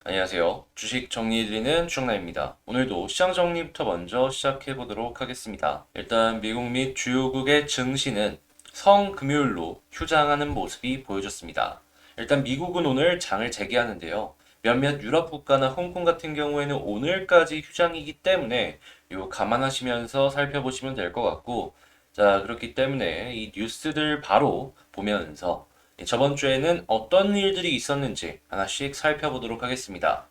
안녕하세요. 주식 정리해드리는 추정남입니다. 오늘도 시장 정리부터 먼저 시작해보도록 하겠습니다. 일단 미국 및 주요국의 증시는 성금요일로 휴장하는 모습이 보여졌습니다. 일단 미국은 오늘 장을 재개하는데요. 몇몇 유럽 국가나 홍콩 같은 경우에는 오늘까지 휴장이기 때문에 요 감안하시면서 살펴보시면 될 것 같고, 자, 그렇기 때문에 이 뉴스들 바로 보면서 저번 주에는 어떤 일들이 있었는지 하나씩 살펴보도록 하겠습니다.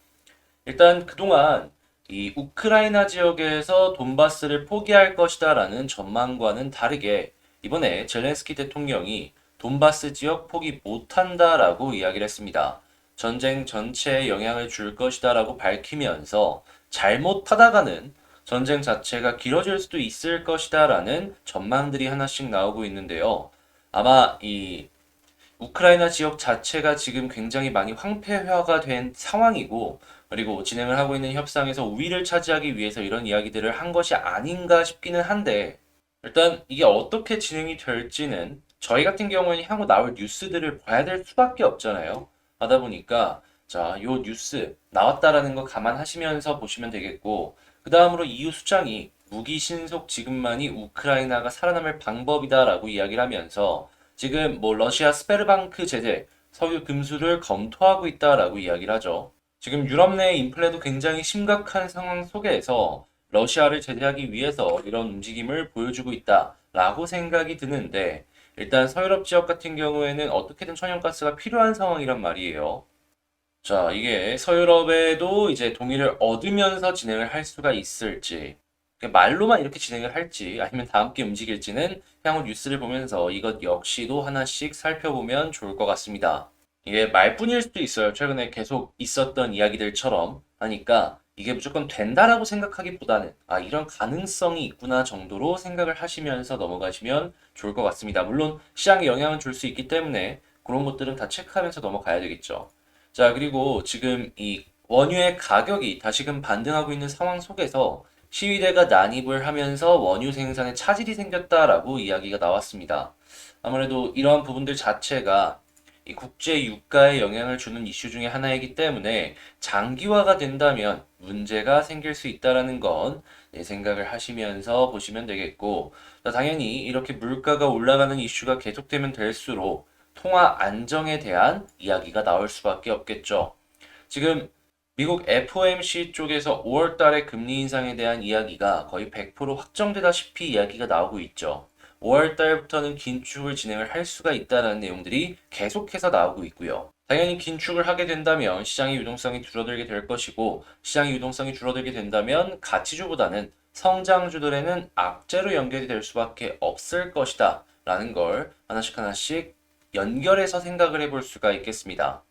일단 그동안 이 우크라이나 지역에서 돈바스를 포기할 것이다라는 전망과는 다르게 이번에 젤렌스키 대통령이 돈바스 지역 포기 못한다라고 이야기를 했습니다. 전쟁 전체에 영향을 줄 것이다라고 밝히면서 잘못하다가는 전쟁 자체가 길어질 수도 있을 것이다라는 전망들이 하나씩 나오고 있는데요. 아마 이 우크라이나 지역 자체가 지금 굉장히 많이 황폐화가 된 상황이고, 그리고 진행을 하고 있는 협상에서 우위를 차지하기 위해서 이런 이야기들을 한 것이 아닌가 싶기는 한데, 일단 이게 어떻게 진행이 될지는 저희 같은 경우에는 향후 나올 뉴스들을 봐야 될 수밖에 없잖아요. 하다 보니까, 자, 요 뉴스 나왔다라는 거 감안하시면서 보시면 되겠고, 그 다음으로 EU 수장이 무기 신속 지급만이 우크라이나가 살아남을 방법이다라고 이야기를 하면서 지금 뭐 러시아 스베르방크 제재, 석유 금수를 검토하고 있다라고 이야기를 하죠. 지금 유럽 내 인플레도 굉장히 심각한 상황 속에서 러시아를 제재하기 위해서 이런 움직임을 보여주고 있다라고 생각이 드는데, 일단 서유럽 지역 같은 경우에는 어떻게든 천연가스가 필요한 상황이란 말이에요. 자, 이게 서유럽에도 이제 동의를 얻으면서 진행을 할 수가 있을지, 말로만 이렇게 진행을 할지, 아니면 다 함께 움직일지는 향후 뉴스를 보면서 이것 역시도 하나씩 살펴보면 좋을 것 같습니다. 이게 말뿐일 수도 있어요. 최근에 계속 있었던 이야기들처럼 하니까 이게 무조건 된다라고 생각하기보다는 이런 가능성이 있구나 정도로 생각을 하시면서 넘어가시면 좋을 것 같습니다. 물론 시장에 영향을 줄 수 있기 때문에 그런 것들은 다 체크하면서 넘어가야 되겠죠. 자, 그리고 지금 이 원유의 가격이 다시금 반등하고 있는 상황 속에서 시위대가 난입을 하면서 원유 생산에 차질이 생겼다라고 이야기가 나왔습니다. 아무래도 이러한 부분들 자체가 이 국제 유가에 영향을 주는 이슈 중에 하나이기 때문에 장기화가 된다면 문제가 생길 수 있다라는 건 생각을 하시면서 보시면 되겠고, 당연히 이렇게 물가가 올라가는 이슈가 계속되면 될수록 통화 안정에 대한 이야기가 나올 수밖에 없겠죠. 지금 미국 FOMC 쪽에서 5월 달에 금리 인상에 대한 이야기가 거의 100% 확정되다시피 이야기가 나오고 있죠. 5월 달부터는 긴축을 진행을 할 수가 있다는 내용들이 계속해서 나오고 있고요. 당연히 긴축을 하게 된다면 시장의 유동성이 줄어들게 될 것이고, 시장의 유동성이 줄어들게 된다면 가치주보다는 성장주들에는 악재로 연결이 될 수밖에 없을 것이다 라는 걸 하나씩 하나씩 연결해서 생각을 해볼 수가 있겠습니다.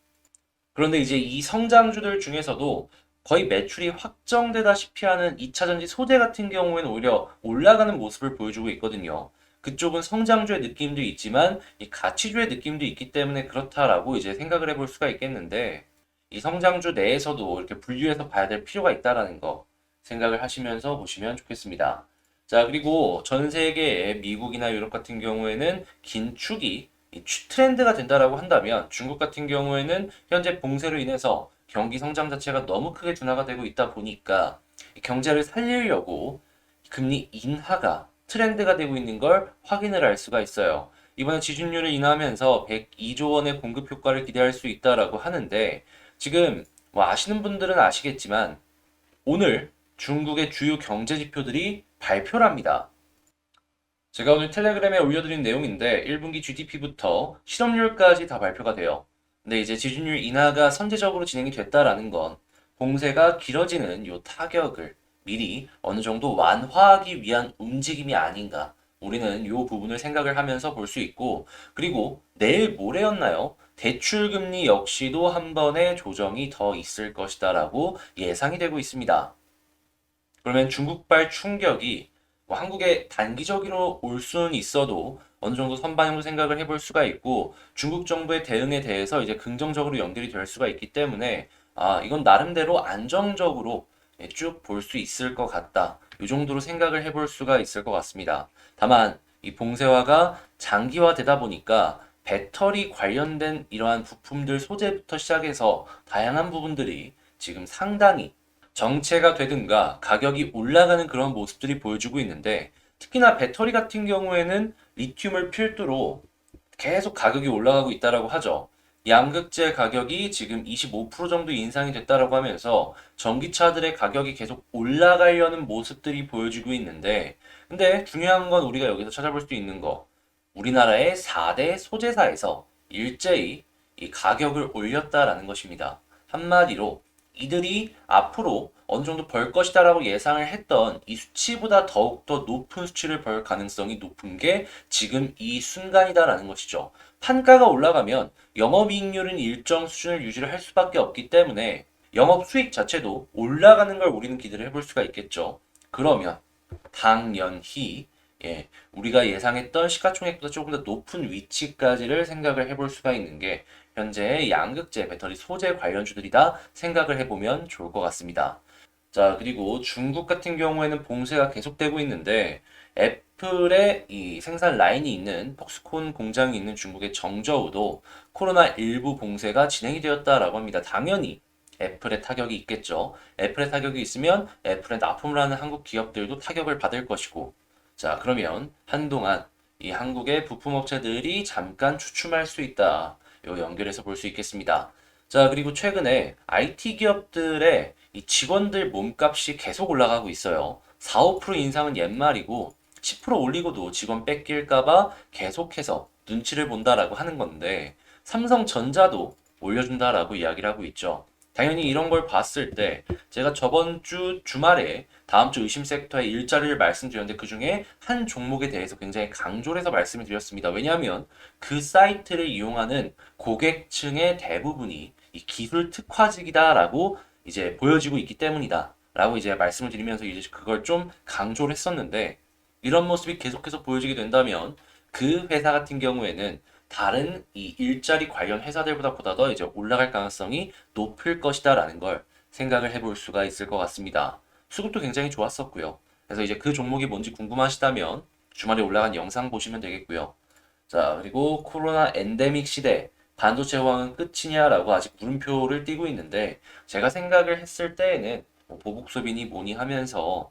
그런데 이제 이 성장주들 중에서도 거의 매출이 확정되다시피 하는 2차전지 소재 같은 경우에는 오히려 올라가는 모습을 보여주고 있거든요. 그쪽은 성장주의 느낌도 있지만 이 가치주의 느낌도 있기 때문에 그렇다라고 이제 생각을 해볼 수가 있겠는데, 이 성장주 내에서도 이렇게 분류해서 봐야 될 필요가 있다라는 거 생각을 하시면서 보시면 좋겠습니다. 자, 그리고 전 세계의 미국이나 유럽 같은 경우에는 긴축이 이 트렌드가 된다라고 한다면, 중국 같은 경우에는 현재 봉쇄로 인해서 경기 성장 자체가 너무 크게 둔화가 되고 있다 보니까 경제를 살리려고 금리 인하가 트렌드가 되고 있는 걸 확인을 할 수가 있어요. 이번에 지준율을 인하하면서 102조 원의 공급 효과를 기대할 수 있다라고 하는데, 지금 뭐 아시는 분들은 아시겠지만 오늘 중국의 주요 경제 지표들이 발표를 합니다. 제가 오늘 텔레그램에 올려드린 내용인데 1분기 GDP부터 실업률까지 다 발표가 돼요. 근데 이제 지준율 인하가 선제적으로 진행이 됐다라는 건 봉쇄가 길어지는 요 타격을 미리 어느 정도 완화하기 위한 움직임이 아닌가. 우리는 요 부분을 생각을 하면서 볼 수 있고, 그리고 내일 모레였나요? 대출금리 역시도 한 번의 조정이 더 있을 것이다라고 예상이 되고 있습니다. 그러면 중국발 충격이 뭐 한국에 단기적으로 올 수는 있어도 어느 정도 선반영도 생각을 해볼 수가 있고, 중국 정부의 대응에 대해서 이제 긍정적으로 연결이 될 수가 있기 때문에 이건 나름대로 안정적으로 쭉 볼 수 있을 것 같다. 이 정도로 생각을 해볼 수가 있을 것 같습니다. 다만 이 봉쇄화가 장기화되다 보니까 배터리 관련된 이러한 부품들 소재부터 시작해서 다양한 부분들이 지금 상당히 정체가 되든가 가격이 올라가는 그런 모습들이 보여주고 있는데, 특히나 배터리 같은 경우에는 리튬을 필두로 계속 가격이 올라가고 있다라고 하죠. 양극재 가격이 지금 25% 정도 인상이 됐다라고 하면서 전기차들의 가격이 계속 올라가려는 모습들이 보여지고 있는데, 근데 중요한 건 우리가 여기서 찾아볼 수 있는 거, 우리나라의 4대 소재사에서 일제히 이 가격을 올렸다라는 것입니다. 한마디로 이들이 앞으로 어느 정도 벌 것이다라고 예상을 했던 이 수치보다 더욱더 높은 수치를 벌 가능성이 높은 게 지금 이 순간이다라는 것이죠. 판가가 올라가면 영업이익률은 일정 수준을 유지를 할 수밖에 없기 때문에 영업 수익 자체도 올라가는 걸 우리는 기대를 해볼 수가 있겠죠. 그러면 당연히 우리가 예상했던 시가총액보다 조금 더 높은 위치까지를 생각을 해볼 수가 있는 게 현재의 양극재 배터리 소재 관련주들이다 생각을 해보면 좋을 것 같습니다. 자, 그리고 중국 같은 경우에는 봉쇄가 계속되고 있는데, 애플의 이 생산 라인이 있는 폭스콘 공장이 있는 중국의 정저우도 코로나19 봉쇄가 진행이 되었다라고 합니다. 당연히 애플의 타격이 있겠죠. 애플의 타격이 있으면 애플에 납품을 하는 한국 기업들도 타격을 받을 것이고, 자, 그러면 한동안 이 한국의 부품업체들이 잠깐 주춤할 수 있다. 요 연결해서 볼 수 있겠습니다. 자, 그리고 최근에 IT 기업들의 이 직원들 몸값이 계속 올라가고 있어요. 4, 5% 인상은 옛말이고 10% 올리고도 직원 뺏길까봐 계속해서 눈치를 본다라고 하는 건데, 삼성전자도 올려준다라고 이야기를 하고 있죠. 당연히 이런 걸 봤을 때 제가 저번 주 주말에 다음 주 의심 섹터의 일자리를 말씀드렸는데, 그 중에 한 종목에 대해서 굉장히 강조를 해서 말씀을 드렸습니다. 왜냐하면 그 사이트를 이용하는 고객층의 대부분이 이 기술 특화직이다라고 이제 보여지고 있기 때문이다 라고 이제 말씀을 드리면서 이제 그걸 좀 강조를 했었는데, 이런 모습이 계속해서 보여지게 된다면 그 회사 같은 경우에는 다른 이 일자리 관련 회사들보다 보다 더 이제 올라갈 가능성이 높을 것이다라는 걸 생각을 해볼 수가 있을 것 같습니다. 수급도 굉장히 좋았었고요. 그래서 이제 그 종목이 뭔지 궁금하시다면 주말에 올라간 영상 보시면 되겠고요. 자, 그리고 코로나 엔데믹 시대 반도체 호황은 끝이냐라고 아직 물음표를 띄고 있는데, 제가 생각을 했을 때에는 뭐 보복 소비니 뭐니 하면서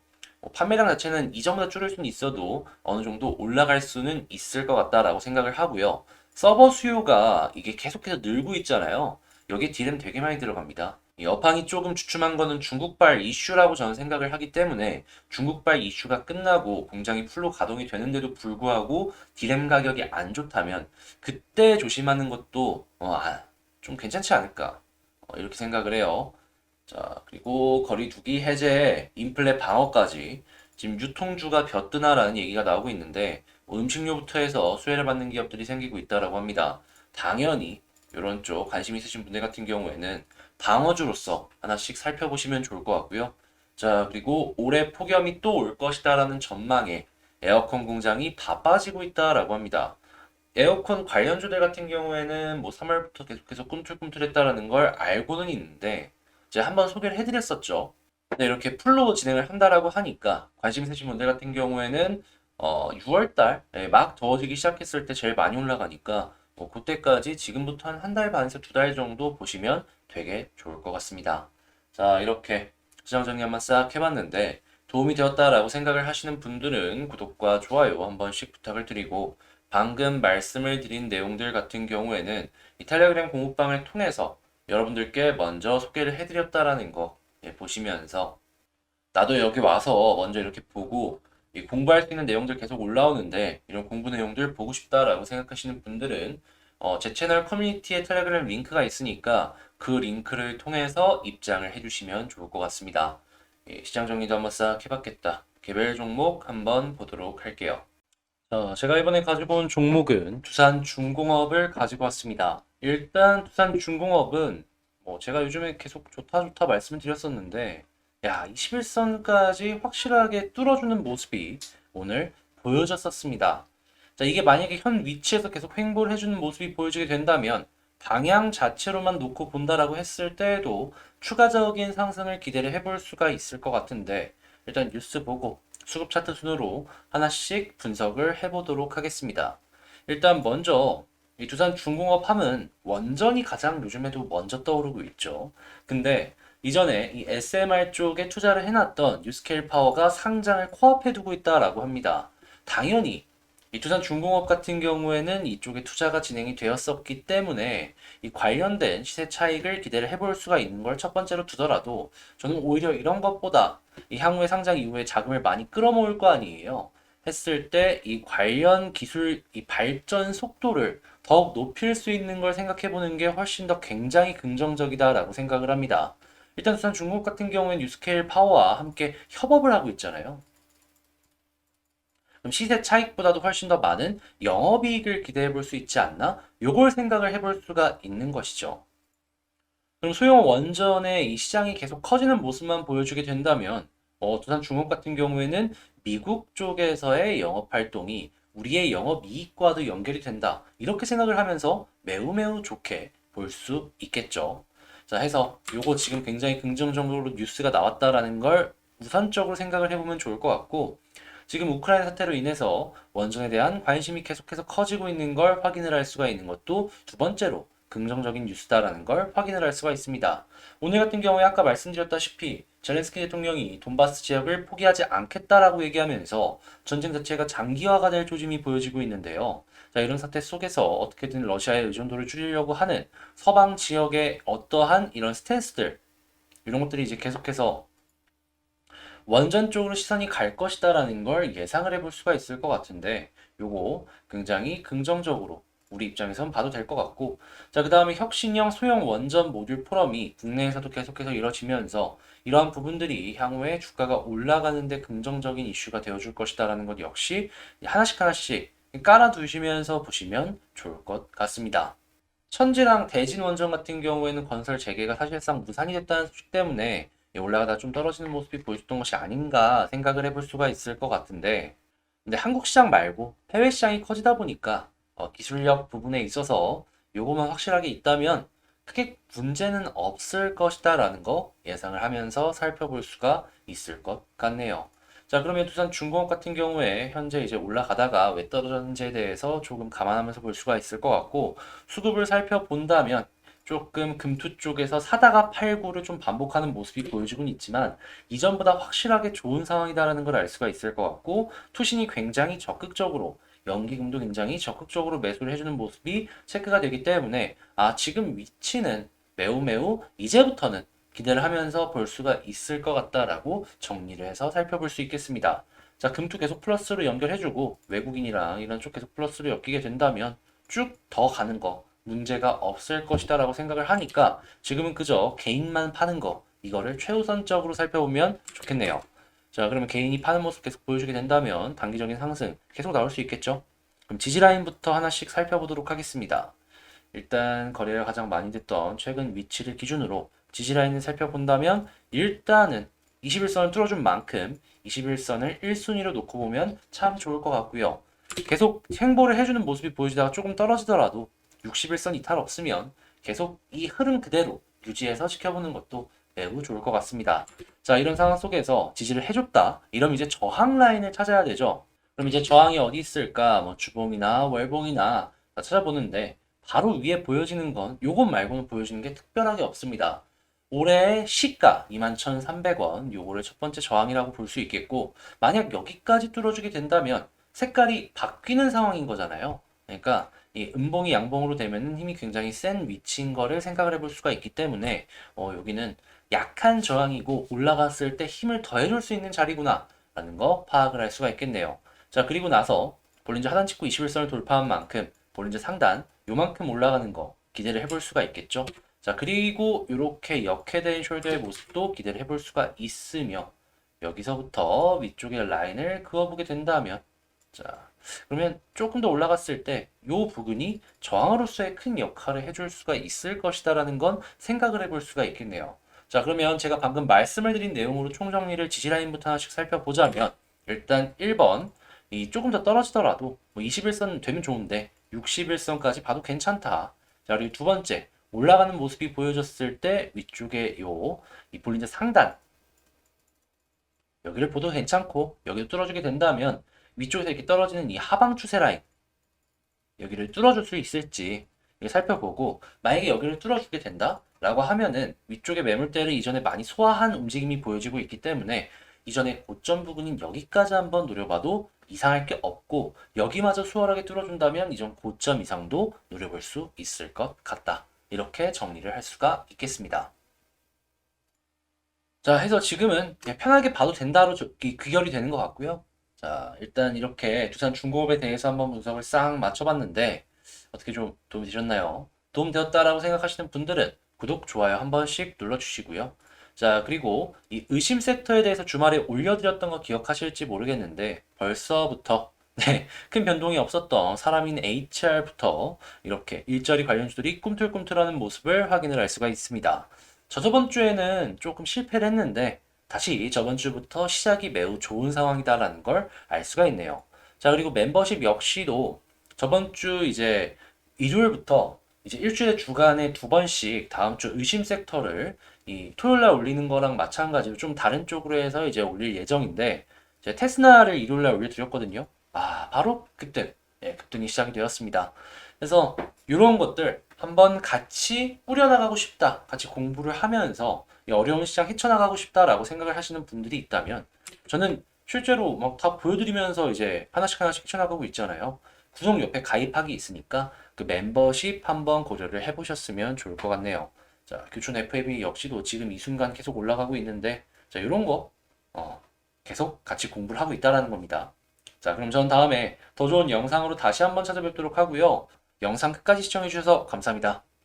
판매량 자체는 이전보다 줄을 수는 있어도 어느 정도 올라갈 수는 있을 것 같다라고 생각을 하고요. 서버 수요가 이게 계속해서 늘고 있잖아요. 여기에 딜은 되게 많이 들어갑니다. 이 업황이 조금 주춤한 거는 중국발 이슈라고 저는 생각을 하기 때문에, 중국발 이슈가 끝나고 공장이 풀로 가동이 되는데도 불구하고 디램 가격이 안 좋다면 그때 조심하는 것도 좀 괜찮지 않을까, 이렇게 생각을 해요. 자, 그리고 거리두기 해제, 인플레 방어까지 지금 유통주가 벼뜨나라는 얘기가 나오고 있는데, 뭐 음식료부터 해서 수혜를 받는 기업들이 생기고 있다라고 합니다. 당연히 이런 쪽 관심 있으신 분들 같은 경우에는 방어주로서 하나씩 살펴보시면 좋을 것 같고요. 자, 그리고 올해 폭염이 또 올 것이다라는 전망에 에어컨 공장이 바빠지고 있다라고 합니다. 에어컨 관련주들 같은 경우에는 뭐 3월부터 계속해서 꿈틀꿈틀했다라는 걸 알고는 있는데, 이제 한번 소개를 해드렸었죠. 근데 이렇게 풀로 진행을 한다라고 하니까 관심 있으신 분들 같은 경우에는 6월달 막 더워지기 시작했을 때 제일 많이 올라가니까 뭐 그때까지 지금부터 한 달 반에서 2달 정도 보시면 되게 좋을 것 같습니다. 자, 이렇게 시장 정리 한번 싹 해봤는데 도움이 되었다라고 생각을 하시는 분들은 구독과 좋아요 한 번씩 부탁을 드리고, 방금 말씀을 드린 내용들 같은 경우에는 이 텔레그램 공부방을 통해서 여러분들께 먼저 소개를 해드렸다라는 거 보시면서, 나도 여기 와서 먼저 이렇게 보고 이 공부할 수 있는 내용들 계속 올라오는데 이런 공부 내용들 보고 싶다라고 생각하시는 분들은 제 채널 커뮤니티에 텔레그램 링크가 있으니까 그 링크를 통해서 입장을 해주시면 좋을 것 같습니다. 시장 정리도 한번 싹 해봤겠다. 개별 종목 한번 보도록 할게요. 제가 이번에 가지고 온 종목은 두산중공업을 가지고 왔습니다. 일단 두산중공업은 뭐 제가 요즘에 계속 좋다 좋다 말씀을 드렸었는데, 야, 21선까지 확실하게 뚫어주는 모습이 오늘 보여졌었습니다. 자, 이게 만약에 현 위치에서 계속 횡보를 해주는 모습이 보여지게 된다면 방향 자체로만 놓고 본다라고 했을 때에도 추가적인 상승을 기대를 해볼 수가 있을 것 같은데, 일단 뉴스 보고 수급 차트 순으로 하나씩 분석을 해보도록 하겠습니다. 일단 먼저 이 두산중공업 하면 원전이 가장 요즘에도 먼저 떠오르고 있죠. 근데 이전에 이 SMR 쪽에 투자를 해놨던 뉴스케일 파워가 상장을 코앞에 두고 있다라고 합니다. 당연히 이 두산중공업 같은 경우에는 이쪽에 투자가 진행이 되었었기 때문에 이 관련된 시세 차익을 기대를 해볼 수가 있는 걸 첫 번째로 두더라도 저는 오히려 이런 것보다 이 향후에 상장 이후에 자금을 많이 끌어모을 거 아니에요. 했을 때 이 관련 기술 이 발전 속도를 더욱 높일 수 있는 걸 생각해 보는 게 훨씬 더 굉장히 긍정적이다라고 생각을 합니다. 일단 두산중공업 같은 경우에는 뉴스케일 파워와 함께 협업을 하고 있잖아요. 그럼 시세 차익보다도 훨씬 더 많은 영업이익을 기대해 볼 수 있지 않나? 요걸 생각을 해볼 수가 있는 것이죠. 그럼 소형 원전의 이 시장이 계속 커지는 모습만 보여주게 된다면, 두산중공업 같은 경우에는 미국 쪽에서의 영업 활동이 우리의 영업 이익과도 연결이 된다. 이렇게 생각을 하면서 매우 매우 좋게 볼 수 있겠죠. 자, 해서 요거 지금 굉장히 긍정적으로 뉴스가 나왔다라는 걸 우선적으로 생각을 해보면 좋을 것 같고, 지금 우크라이나 사태로 인해서 원전에 대한 관심이 계속해서 커지고 있는 걸 확인을 할 수가 있는 것도 두 번째로 긍정적인 뉴스다라는 걸 확인을 할 수가 있습니다. 오늘 같은 경우에 아까 말씀드렸다시피 젤렌스키 대통령이 돈바스 지역을 포기하지 않겠다라고 얘기하면서 전쟁 자체가 장기화가 될 조짐이 보여지고 있는데요. 자, 이런 사태 속에서 어떻게든 러시아의 의존도를 줄이려고 하는 서방 지역의 어떠한 이런 스탠스들, 이런 것들이 이제 계속해서 원전 쪽으로 시선이 갈 것이다라는 걸 예상을 해볼 수가 있을 것 같은데, 요거 굉장히 긍정적으로 우리 입장에선 봐도 될 것 같고, 자, 그 다음에 혁신형 소형 원전 모듈 포럼이 국내에서도 계속해서 이뤄지면서 이러한 부분들이 향후에 주가가 올라가는데 긍정적인 이슈가 되어줄 것이다라는 것 역시 하나씩 하나씩 깔아두시면서 보시면 좋을 것 같습니다. 천지랑 대진 원전 같은 경우에는 건설 재개가 사실상 무산이 됐다는 소식 때문에 올라가다 좀 떨어지는 모습이 보여줬던 것이 아닌가 생각을 해볼 수가 있을 것 같은데, 근데 한국 시장 말고 해외 시장이 커지다 보니까 기술력 부분에 있어서 요거만 확실하게 있다면 크게 문제는 없을 것이다라는 거 예상을 하면서 살펴볼 수가 있을 것 같네요. 자, 그러면 두산중공업 같은 경우에 현재 이제 올라가다가 왜 떨어졌는지에 대해서 조금 감안하면서 볼 수가 있을 것 같고, 수급을 살펴본다면 조금 금투 쪽에서 사다가 팔고를 좀 반복하는 모습이 보여지곤 있지만 이전보다 확실하게 좋은 상황이다라는 걸 알 수가 있을 것 같고, 투신이 굉장히 적극적으로 연기금도 굉장히 적극적으로 매수를 해주는 모습이 체크가 되기 때문에 지금 위치는 매우 매우 이제부터는 기대를 하면서 볼 수가 있을 것 같다라고 정리를 해서 살펴볼 수 있겠습니다. 자, 금투 계속 플러스로 연결해주고 외국인이랑 이런 쪽 계속 플러스로 엮이게 된다면 쭉 더 가는 거 문제가 없을 것이다라고 생각을 하니까 지금은 그저 개인만 파는 거 이거를 최우선적으로 살펴보면 좋겠네요. 자, 그러면 개인이 파는 모습 계속 보여주게 된다면 단기적인 상승 계속 나올 수 있겠죠? 그럼 지지 라인부터 하나씩 살펴보도록 하겠습니다. 일단 거래가 가장 많이 됐던 최근 위치를 기준으로 지지 라인을 살펴본다면 일단은 21선을 뚫어준 만큼 21선을 1순위로 놓고 보면 참 좋을 것 같고요. 계속 행보를 해주는 모습이 보여지다가 조금 떨어지더라도 61선 이탈 없으면 계속 이 흐름 그대로 유지해서 지켜보는 것도 매우 좋을 것 같습니다. 자, 이런 상황 속에서 지지를 해줬다. 이러면 이제 저항 라인을 찾아야 되죠. 그럼 이제 저항이 어디 있을까? 뭐 주봉이나 월봉이나 다 찾아보는데 바로 위에 보여지는 건 요것 말고는 보여지는 게 특별하게 없습니다. 올해 시가 21,300원 요거를 첫 번째 저항이라고 볼 수 있겠고, 만약 여기까지 뚫어주게 된다면 색깔이 바뀌는 상황인 거잖아요. 그러니까 이 음봉이 양봉으로 되면 힘이 굉장히 센 위치인 거를 생각을 해볼 수가 있기 때문에 여기는 약한 저항이고 올라갔을 때 힘을 더해줄 수 있는 자리구나 라는 거 파악을 할 수가 있겠네요. 자, 그리고 나서 볼린저 하단 직후 21선을 돌파한 만큼 볼린저 상단 요만큼 올라가는 거 기대를 해볼 수가 있겠죠. 자, 그리고 이렇게 역회된 숄더의 모습도 기대를 해볼 수가 있으며 여기서부터 위쪽의 라인을 그어보게 된다면, 자, 그러면 조금 더 올라갔을 때 이 부분이 저항으로서의 큰 역할을 해줄 수가 있을 것이다라는 건 생각을 해볼 수가 있겠네요. 자, 그러면 제가 방금 말씀을 드린 내용으로 총정리를 지지라인부터 하나씩 살펴보자면, 일단 1번 이 조금 더 떨어지더라도 뭐 21선 되면 좋은데 61선까지 봐도 괜찮다. 자, 그리고 두 번째 올라가는 모습이 보여졌을 때 위쪽에 이 볼린저 상단 여기를 보도 괜찮고 여기를 뚫어주게 된다면 위쪽에서 이렇게 떨어지는 이 하방 추세 라인 여기를 뚫어줄 수 있을지 살펴보고, 만약에 여기를 뚫어주게 된다? 라고 하면은 위쪽에 매물대를 이전에 많이 소화한 움직임이 보여지고 있기 때문에 이전에 고점 부분인 여기까지 한번 노려봐도 이상할 게 없고 여기마저 수월하게 뚫어준다면 이전 고점 이상도 노려볼 수 있을 것 같다. 이렇게 정리를 할 수가 있겠습니다. 자, 해서 지금은 그냥 편하게 봐도 된다로 귀결이 되는 것 같고요. 자, 일단 이렇게 두산중공업에 대해서 한번 분석을 싹 맞춰봤는데 어떻게 좀 도움이 되셨나요? 도움되었다라고 생각하시는 분들은 구독, 좋아요 한 번씩 눌러주시고요. 자, 그리고 이 의심 섹터에 대해서 주말에 올려드렸던 거 기억하실지 모르겠는데 벌써부터 네, 큰 변동이 없었던 사람인 HR부터 이렇게 일자리 관련주들이 꿈틀꿈틀하는 모습을 확인을 할 수가 있습니다. 저번 주에는 조금 실패를 했는데 다시 저번 주부터 시작이 매우 좋은 상황이다라는 걸 알 수가 있네요. 자, 그리고 멤버십 역시도 저번 주 이제 일요일부터 이제 일주일에 주간에 두 번씩 다음 주 의심 섹터를 이 토요일 날 올리는 거랑 마찬가지로 좀 다른 쪽으로 해서 이제 올릴 예정인데 이제 테스나를 일요일 날 올려드렸거든요. 아, 바로 그때 예, 급등이 시작이 되었습니다. 그래서 이런 것들 한번 같이 꾸려나가고 싶다. 같이 공부를 하면서 이 어려운 시장 헤쳐나가고 싶다라고 생각을 하시는 분들이 있다면 저는 실제로 막 다 보여드리면서 이제 하나씩 하나씩 헤쳐나가고 있잖아요. 구독 옆에 가입하기 있으니까 그 멤버십 한번 고려를 해보셨으면 좋을 것 같네요. 자, 교촌 FAB 역시도 지금 이 순간 계속 올라가고 있는데 자, 이런 거 계속 같이 공부를 하고 있다라는 겁니다. 자, 그럼 전 다음에 더 좋은 영상으로 다시 한번 찾아뵙도록 하고요. 영상 끝까지 시청해주셔서 감사합니다.